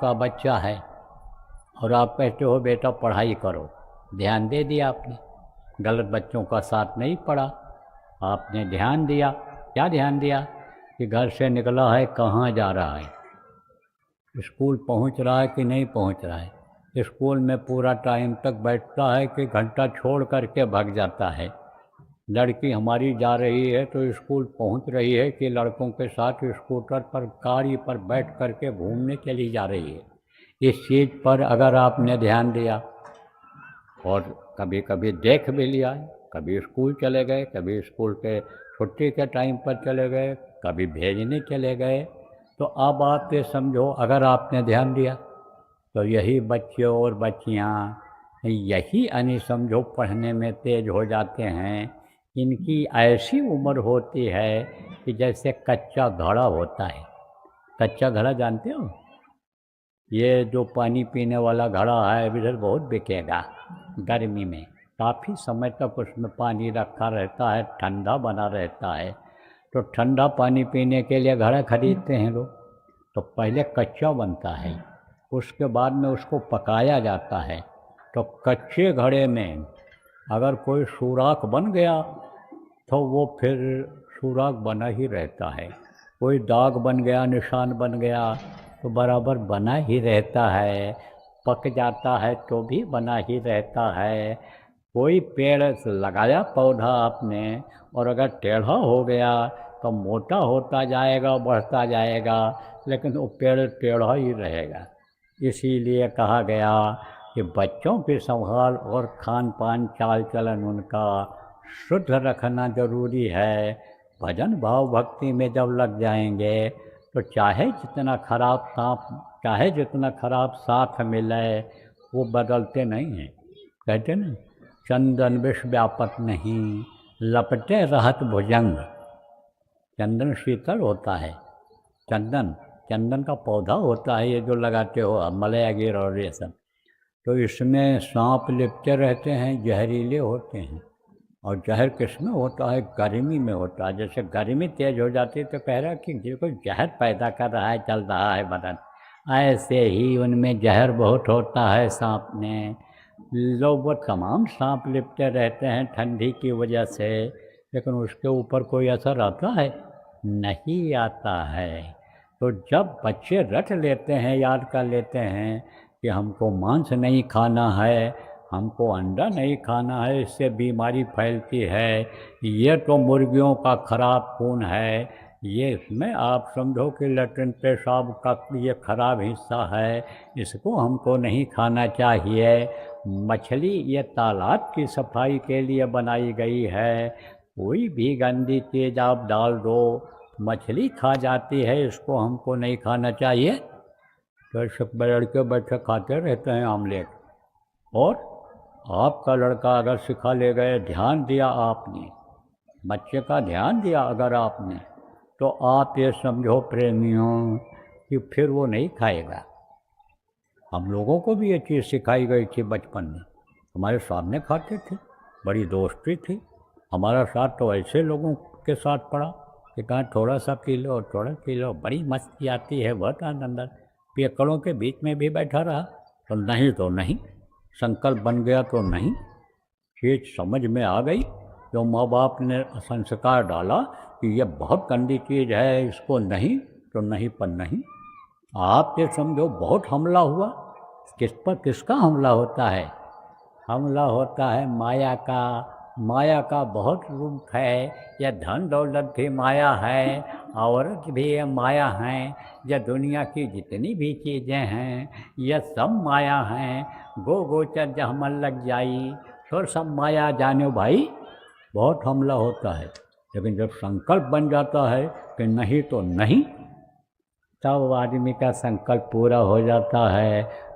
का बच्चा है और आप कहते हो बेटा पढ़ाई करो, ध्यान दे दिया आपने, गलत बच्चों का साथ नहीं पड़ा, आपने ध्यान दिया। क्या ध्यान दिया कि घर से निकला है कहाँ जा रहा है, स्कूल पहुंच रहा है कि नहीं पहुंच रहा है, स्कूल में पूरा टाइम तक बैठता है कि घंटा छोड़ करके भाग जाता है। लड़की हमारी जा रही है तो स्कूल पहुंच रही है कि लड़कों के साथ स्कूटर पर गाड़ी पर बैठ करके घूमने चली जा रही है। इस चीज़ पर अगर आपने ध्यान दिया और कभी कभी देख भी लिया, कभी स्कूल चले गए, कभी स्कूल के छुट्टी के टाइम पर चले गए, कभी भेजने चले गए, तो अब आप ये समझो अगर आपने ध्यान दिया तो यही बच्चे और बच्चियाँ यही यानी समझो पढ़ने में तेज हो जाते हैं। इनकी ऐसी उम्र होती है कि जैसे कच्चा घड़ा होता है। कच्चा घड़ा जानते हो? ये जो पानी पीने वाला घड़ा है इधर बहुत बिकेगा गर्मी में, काफ़ी समय तक उसमें पानी रखा रहता है, ठंडा बना रहता है। तो ठंडा पानी पीने के लिए घड़ा खरीदते हैं लोग। तो पहले कच्चा बनता है, उसके बाद में उसको पकाया जाता है। तो कच्चे घड़े में अगर कोई सुराख बन गया तो वो फिर सुराख बना ही रहता है, कोई दाग बन गया, निशान बन गया तो बराबर बना ही रहता है, पक जाता है तो भी बना ही रहता है। कोई पेड़ लगाया पौधा आपने और अगर टेढ़ा हो गया तो मोटा होता जाएगा, बढ़ता जाएगा, लेकिन वो पेड़ टेढ़ा ही रहेगा। इसीलिए कहा गया कि बच्चों की संभाल और खान पान चाल चलन उनका शुद्ध रखना ज़रूरी है। भजन भाव भक्ति में जब लग जाएंगे तो चाहे जितना खराब साथ मिले वो बदलते नहीं हैं। कहते ना, चंदन विष व्यापक नहीं, लपटे रहत भुजंग। चंदन शीतल होता है, चंदन का पौधा होता है, ये जो लगाते हो मलया गिर और ये सब, तो इसमें सांप लिपटे रहते हैं, जहरीले होते हैं। और जहर किसमें होता है? गर्मी में होता है। जैसे गर्मी तेज हो जाती है तो कह रहा है कि जो कोई जहर पैदा कर रहा है, चल रहा है बदन, ऐसे ही उनमें जहर बहुत होता है सांप में। लोग वो तमाम सांप लिपटे रहते हैं ठंडी की वजह से, लेकिन उसके ऊपर कोई असर आता है? नहीं आता है। तो जब बच्चे रट लेते हैं, याद कर लेते हैं कि हमको मांस नहीं खाना है, हमको अंडा नहीं खाना है, इससे बीमारी फैलती है, ये तो मुर्गियों का खराब खून है, ये इसमें आप समझो कि लैट्रिन पेशाब का ये खराब हिस्सा है, इसको हमको नहीं खाना चाहिए। मछली ये तालाब की सफाई के लिए बनाई गई है, कोई भी गंदी चीज़ आप डाल दो मछली खा जाती है, इसको हमको नहीं खाना चाहिए। तो सब लड़के बच्चे खाते रहते हैं आमलेट। और आपका लड़का अगर सिखा ले गए, ध्यान दिया आपने, बच्चे का ध्यान दिया अगर आपने, तो आप ये समझो प्रेमियों कि फिर वो नहीं खाएगा। हम लोगों को भी ये चीज़ सिखाई गई थी बचपन में, हमारे सामने खाते थे, बड़ी दोस्ती थी हमारा साथ। तो ऐसे लोगों के साथ पड़ा कि कहाँ थोड़ा सा पी लो, थोड़ा पी लो, बड़ी मस्ती आती है, बहुत आनंद आता। पियक्कड़ों के बीच में भी बैठा रहा तो नहीं तो नहीं, संकल्प बन गया तो नहीं, चीज़ समझ में आ गई। जो माँ बाप ने संस्कार डाला कि ये बहुत गंदी चीज़ है, इसको नहीं तो नहीं पर नहीं। आप ये समझो बहुत हमला हुआ, किस पर किसका हमला होता है? हमला होता है माया का। माया का बहुत रूप है, यह धन दौलत भी माया है, औरत भी ये माया है, यह दुनिया की जितनी भी चीज़ें हैं यह सब माया हैं। गो गोचर जहाँ मन लग जाई तो सब माया जानो भाई। बहुत हमला होता है, लेकिन जब संकल्प बन जाता है कि नहीं तो नहीं, तब आदमी का संकल्प पूरा हो जाता है।